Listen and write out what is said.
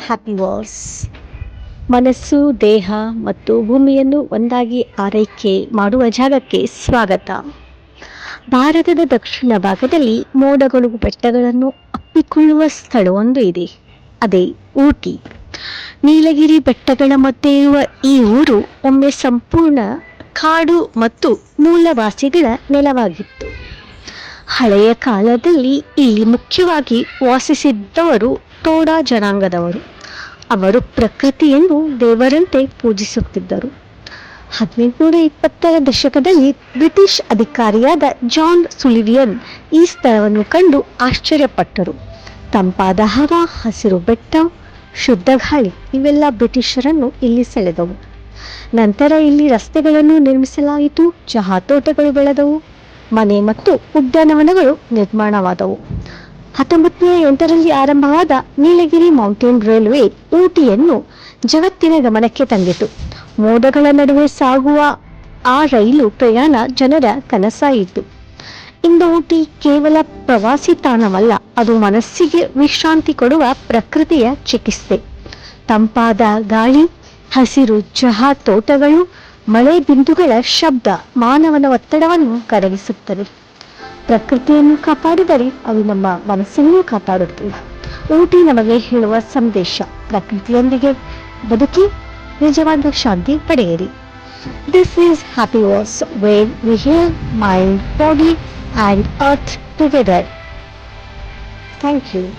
Happy wars. ಮನಸ್ಸು, ದೇಹ ಮತ್ತು ಭೂಮಿಯನ್ನು ಒಂದಾಗಿ ಆರೈಕೆ ಮಾಡುವ ಜಾಗಕ್ಕೆ ಸ್ವಾಗತ. ಭಾರತದ ದಕ್ಷಿಣ ಭಾಗದಲ್ಲಿ ಮೋಡಗಳು ಬೆಟ್ಟಗಳನ್ನು ಅಪ್ಪಿಕೊಳ್ಳುವ ಸ್ಥಳವೊಂದು ಇದೆ. ಅದೇ ಊಟಿ. ನೀಲಗಿರಿ ಬೆಟ್ಟಗಳ ಮಧ್ಯೆ ಇರುವ ಈ ಊರು ಒಮ್ಮೆ ಸಂಪೂರ್ಣ ಕಾಡು ಮತ್ತು ಮೂಲವಾಸಿಗಳ ನೆಲವಾಗಿತ್ತು. ಹಳೆಯ ಕಾಲದಲ್ಲಿ ಇಲ್ಲಿ ಮುಖ್ಯವಾಗಿ ವಾಸಿಸಿದ್ದವರು ಟೋಡಾ ಜನಾಂಗದವರು. ಅವರು ಪ್ರಕೃತಿಯನ್ನು ದೇವರಂತೆ ಪೂಜಿಸುತ್ತಿದ್ದರು. 1820ರ ದಶಕದಲ್ಲಿ ಬ್ರಿಟಿಷ್ ಅಧಿಕಾರಿಯಾದ ಜಾನ್ ಸುಲಿವಿಯನ್ ಈ ಸ್ಥಳವನ್ನು ಕಂಡು ಆಶ್ಚರ್ಯಪಟ್ಟರು. ತಂಪಾದ ಹವಾ, ಹಸಿರು ಬೆಟ್ಟ, ಶುದ್ಧ ಗಾಳಿ ಇವೆಲ್ಲ ಬ್ರಿಟಿಷರನ್ನು ಇಲ್ಲಿ ಸೆಳೆದವು. ನಂತರ ಇಲ್ಲಿ ರಸ್ತೆಗಳನ್ನು ನಿರ್ಮಿಸಲಾಯಿತು, ಚಹಾ ತೋಟಗಳು ಬೆಳೆದವು, ಮನೆ ಮತ್ತು ಉದ್ಯಾನವನಗಳು ನಿರ್ಮಾಣವಾದವು. 1908ರಲ್ಲಿ ಆರಂಭವಾದ ನೀಲಗಿರಿ ಮೌಂಟೇನ್ ರೈಲ್ವೆ ಊಟಿಯನ್ನು ಜಗತ್ತಿನ ಗಮನಕ್ಕೆ ತಂದಿತು. ಮೋಡಗಳ ನಡುವೆ ಸಾಗುವ ಆ ರೈಲು ಪ್ರಯಾಣ ಜನರ ಕನಸಾಯಿತು. ಇಂದು ಊಟಿ ಕೇವಲ ಪ್ರವಾಸಿ ತಾಣವಲ್ಲ, ಅದು ಮನಸ್ಸಿಗೆ ವಿಶ್ರಾಂತಿ ಕೊಡುವ ಪ್ರಕೃತಿಯ ಚಿಕಿತ್ಸೆ. ತಂಪಾದ ಗಾಳಿ, ಹಸಿರು ಚಹಾ ತೋಟಗಳು, ಮಳೆ ಬಿಂದುಗಳ ಶಬ್ದ ಮಾನವನ ಒತ್ತಡವನ್ನು ಕರಗಿಸುತ್ತದೆ. ಪ್ರಕೃತಿಯನ್ನು ಕಾಪಾಡಿದರೆ ಅದು ನಮ್ಮ ಮನಸ್ಸನ್ನು ಕಾಪಾಡುತ್ತದೆ. ಊಟಿ ನಮಗೆ ಹೇಳುವ ಸಂದೇಶ: ಪ್ರಕೃತಿಯೊಂದಿಗೆ ಬದುಕಿ, ನಿಜವಾದ ಶಾಂತಿ ಪಡೆಯಿರಿ. This is Happy Wars, where we heal mind, body and earth together. Thank you.